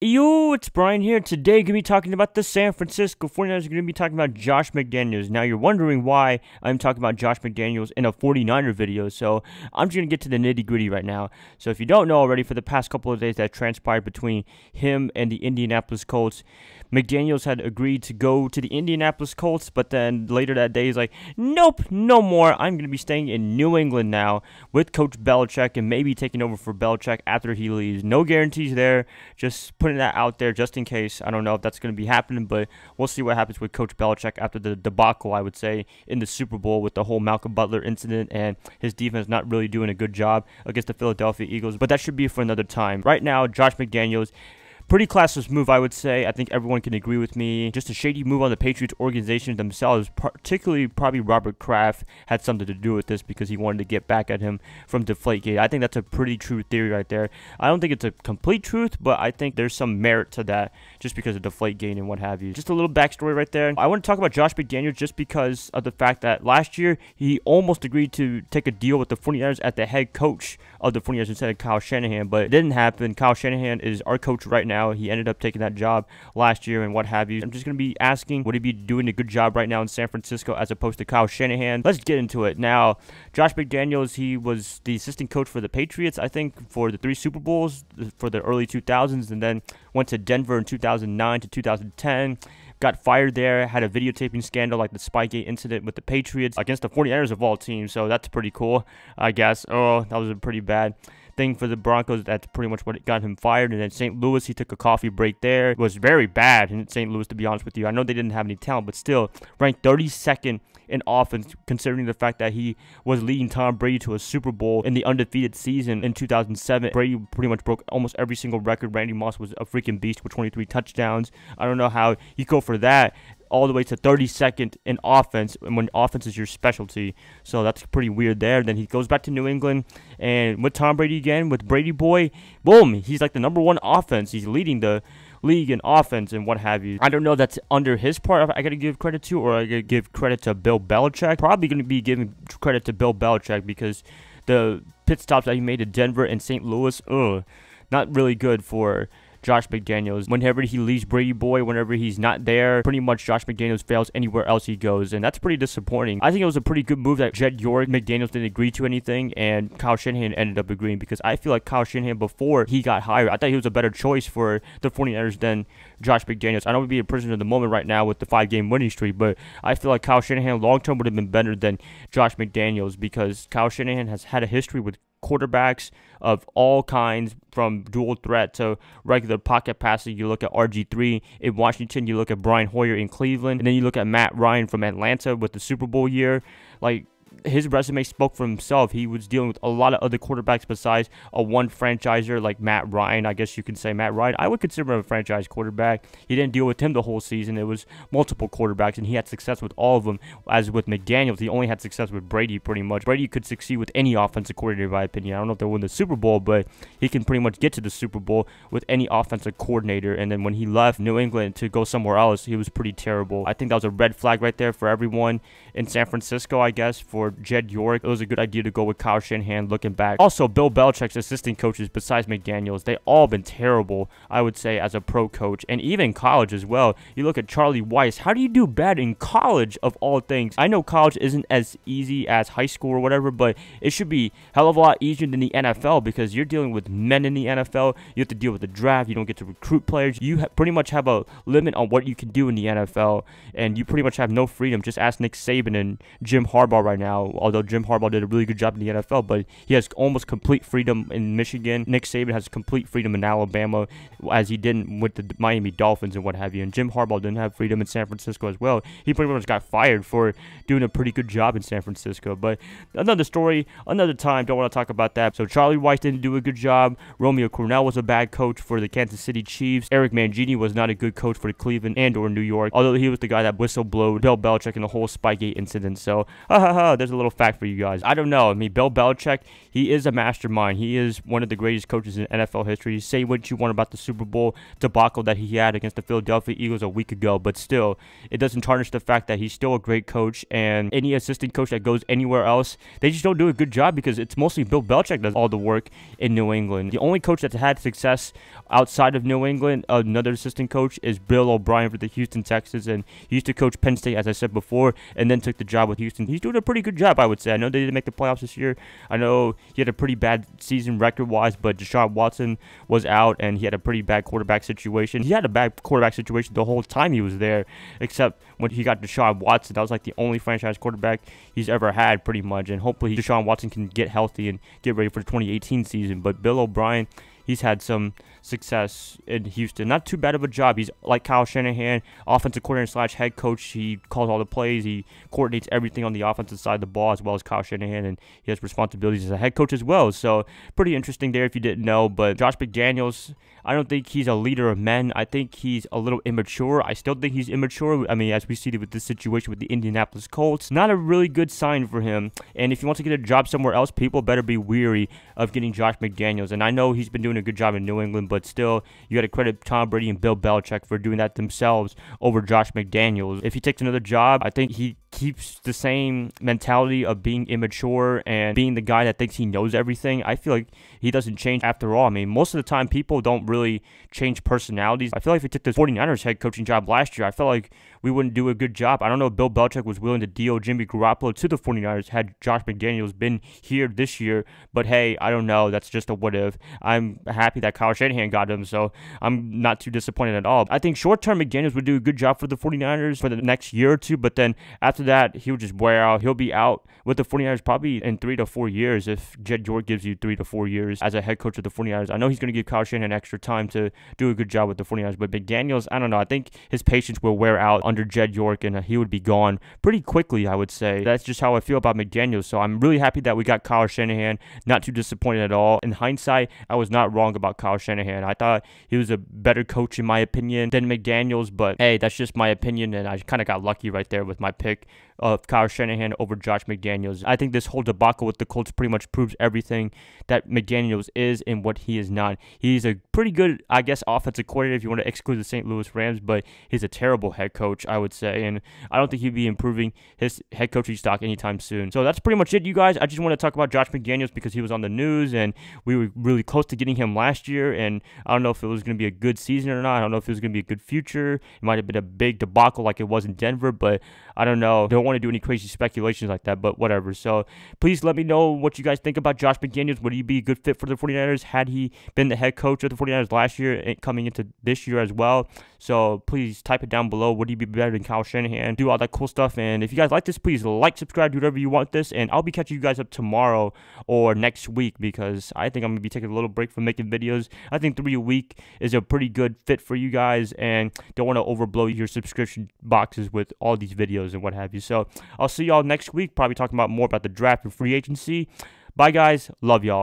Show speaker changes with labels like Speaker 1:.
Speaker 1: Yo, it's Brian here. Today, going to be talking about the San Francisco 49ers. Going to be talking about Josh McDaniels. Now, you're wondering why I'm talking about Josh McDaniels in a 49er video, so I'm just going to get to the nitty-gritty right now. So, if you don't know already, for the past couple of days that transpired between him and the Indianapolis Colts, McDaniels had agreed to go to the Indianapolis Colts, but then later that day, he's like, nope, no more. I'm going to be staying in New England now with Coach Belichick and maybe taking over for Belichick after he leaves. No guarantees there, just putting that out there just in case. I don't know if that's going to be happening, but we'll see what happens with Coach Belichick after the debacle, I would say, in the Super Bowl with the whole Malcolm Butler incident and his defense not really doing a good job against the Philadelphia Eagles, but that should be for another time. Right now, Josh McDaniels, pretty classless move, I would say. I think everyone can agree with me. Just a shady move on the Patriots organization themselves, particularly probably Robert Kraft had something to do with this because he wanted to get back at him from Deflategate. I think that's a pretty true theory right there. I don't think it's a complete truth, but I think there's some merit to that just because of Deflategate and what have you. Just a little backstory right there. I want to talk about Josh McDaniels just because of the fact that last year he almost agreed to take a deal with the 49ers at the head coach of the 49ers instead of Kyle Shanahan, but it didn't happen. Kyle Shanahan is our coach right now. He ended up taking that job last year and what have you. I'm just going to be asking, would he be doing a good job right now in San Francisco as opposed to Kyle Shanahan? Let's get into it. Now, Josh McDaniels, he was the assistant coach for the Patriots, I think, for the 3 Super Bowls for the early 2000s, and then went to Denver in 2009 to 2010. Got fired there, had a videotaping scandal like the Spygate incident with the Patriots against the 49ers of all teams, so that's pretty cool, I guess. Oh, that was a pretty bad thing for the Broncos. That's pretty much what got him fired. And then St. Louis, he took a coffee break there. It was very bad in St. Louis, to be honest with you. I know they didn't have any talent, but still ranked 32nd in offense, considering the fact that he was leading Tom Brady to a Super Bowl in the undefeated season in 2007. Brady pretty much broke almost every single record. Randy Moss was a freaking beast with 23 touchdowns. I don't know how you go for that all the way to 32nd in offense when offense is your specialty. So that's pretty weird there. Then he goes back to New England and with Tom Brady again, with Brady boy, boom, he's like the #1 offense. He's leading the league in offense and what have you. I don't know if that's under his part I gotta give credit to, or I gotta give credit to Bill Belichick. Probably gonna be giving credit to Bill Belichick because the pit stops that he made in Denver and St. Louis, not really good for Josh McDaniels. Whenever he leaves Brady boy, whenever he's not there, pretty much Josh McDaniels fails anywhere else he goes, and that's pretty disappointing. I think it was a pretty good move that Jed York, McDaniels didn't agree to anything, and Kyle Shanahan ended up agreeing, because I feel like Kyle Shanahan, before he got hired, I thought he was a better choice for the 49ers than Josh McDaniels. I don't want to be a prisoner of the moment right now with the 5-game winning streak, but I feel like Kyle Shanahan long-term would have been better than Josh McDaniels, because Kyle Shanahan has had a history with quarterbacks of all kinds, from dual threat to regular pocket passing. You look at RG3 in Washington, you look at Brian Hoyer in Cleveland, and then you look at Matt Ryan from Atlanta with the Super Bowl year. Like, his resume spoke for himself. He was dealing with a lot of other quarterbacks besides a one franchiser like Matt Ryan. I guess you can say Matt Ryan, I would consider him a franchise quarterback. He didn't deal with him the whole season. It was multiple quarterbacks, and he had success with all of them. As with McDaniels, he only had success with Brady pretty much. Brady could succeed with any offensive coordinator, in my opinion. I don't know if they'll win the Super Bowl, but he can pretty much get to the Super Bowl with any offensive coordinator. And then when he left New England to go somewhere else, he was pretty terrible. I think that was a red flag right there for everyone in San Francisco, I guess, for Jed York. It was a good idea to go with Kyle Shanahan looking back. Also, Bill Belichick's assistant coaches besides McDaniels, they all been terrible, I would say, as a pro coach, and even college as well. You look at Charlie Weiss. How do you do bad in college of all things? I know college isn't as easy as high school or whatever, but it should be a hell of a lot easier than the NFL, because you're dealing with men in the NFL. You have to deal with the draft. You don't get to recruit players. You pretty much have a limit on what you can do in the NFL, and you pretty much have no freedom. Just ask Nick Saban and Jim Harbaugh right now, although Jim Harbaugh did a really good job in the NFL, but he has almost complete freedom in Michigan. Nick Saban has complete freedom in Alabama, as he didn't with the Miami Dolphins and what have you. And Jim Harbaugh didn't have freedom in San Francisco as well. He pretty much got fired for doing a pretty good job in San Francisco. But another story, another time. Don't want to talk about that. So Charlie Weiss didn't do a good job. Romeo Crennel was a bad coach for the Kansas City Chiefs. Eric Mangini was not a good coach for Cleveland and or New York, although he was the guy that whistleblowed Bill Belichick in the whole Spygate incident. So, know, there's a little fact for you guys. I don't know. I mean, Bill Belichick, he is a mastermind. He is one of the greatest coaches in NFL history. Say what you want about the Super Bowl debacle that he had against the Philadelphia Eagles a week ago, but still, it doesn't tarnish the fact that he's still a great coach, and any assistant coach that goes anywhere else, they just don't do a good job because it's mostly Bill Belichick that does all the work in New England. The only coach that's had success outside of New England, another assistant coach, is Bill O'Brien for the Houston Texans, and he used to coach Penn State, as I said before, and then took the job with Houston. He's doing a pretty good job, I would say. I know they didn't make the playoffs this year. I know he had a pretty bad season record-wise, but Deshaun Watson was out, and he had a pretty bad quarterback situation. He had a bad quarterback situation the whole time he was there, except when he got Deshaun Watson. That was like the only franchise quarterback he's ever had, pretty much, and hopefully Deshaun Watson can get healthy and get ready for the 2018 season. But Bill O'Brien, he's had some success in Houston. Not too bad of a job. He's like Kyle Shanahan, offensive coordinator / head coach. He calls all the plays. He coordinates everything on the offensive side of the ball, as well as Kyle Shanahan, and he has responsibilities as a head coach as well. So pretty interesting there if you didn't know. But Josh McDaniels, I don't think he's a leader of men. I think he's a little immature. I still think he's immature. I mean, as we see with this situation with the Indianapolis Colts, not a really good sign for him. And if he wants to get a job somewhere else, people better be weary of getting Josh McDaniels. And I know he's been doing a good job in New England, but still, you got to credit Tom Brady and Bill Belichick for doing that themselves over Josh McDaniels. If he takes another job, I think he keeps the same mentality of being immature and being the guy that thinks he knows everything. I feel like he doesn't change after all. I mean, most of the time, people don't really change personalities. I feel like if he took the 49ers head coaching job last year, I felt like we wouldn't do a good job. I don't know if Bill Belichick was willing to deal Jimmy Garoppolo to the 49ers had Josh McDaniels been here this year, but hey, I don't know. That's just a what if. I'm happy that Kyle Shanahan got him, so I'm not too disappointed at all. I think short-term McDaniels would do a good job for the 49ers for the next year or two, but then after that, he'll just wear out. He'll be out with the 49ers probably in 3 to 4 years if Jed York gives you 3 to 4 years as a head coach of the 49ers. I know he's going to give Kyle Shanahan extra time to do a good job with the 49ers, but McDaniels, I don't know. I think his patience will wear out under Jed York, and he would be gone pretty quickly, I would say. That's just how I feel about McDaniels, so I'm really happy that we got Kyle Shanahan. Not too disappointed at all. In hindsight, I was not wrong about Kyle Shanahan. I thought he was a better coach, in my opinion, than McDaniels, but hey, that's just my opinion, and I kind of got lucky right there with my pick of Kyle Shanahan over Josh McDaniels. I think this whole debacle with the Colts pretty much proves everything that McDaniels is and what he is not. He's a pretty good, I guess, offensive coordinator if you want to exclude the St. Louis Rams, but he's a terrible head coach, I would say, and I don't think he'd be improving his head coaching stock anytime soon. So that's pretty much it, you guys. I just want to talk about Josh McDaniels because he was on the news, and we were really close to getting him last year, and I don't know if it was going to be a good season or not. I don't know if it was going to be a good future. It might have been a big debacle like it was in Denver, but I don't know. Don't want to do any crazy speculations like that, but whatever. So please let me know what you guys think about Josh McDaniels. Would he be a good fit for the 49ers had he been the head coach of the 49ers last year and coming into this year as well? So please type it down below. Would he be better than Kyle Shanahan? Do all that cool stuff. And if you guys like this, please like, subscribe, do whatever you want this. And I'll be catching you guys up tomorrow or next week because I think I'm going to be taking a little break from making videos. I think 3 a week is a pretty good fit for you guys, and don't want to overblow your subscription boxes with all these videos and what have you. So I'll see y'all next week, probably talking about more about the draft and free agency. Bye, guys. Love y'all.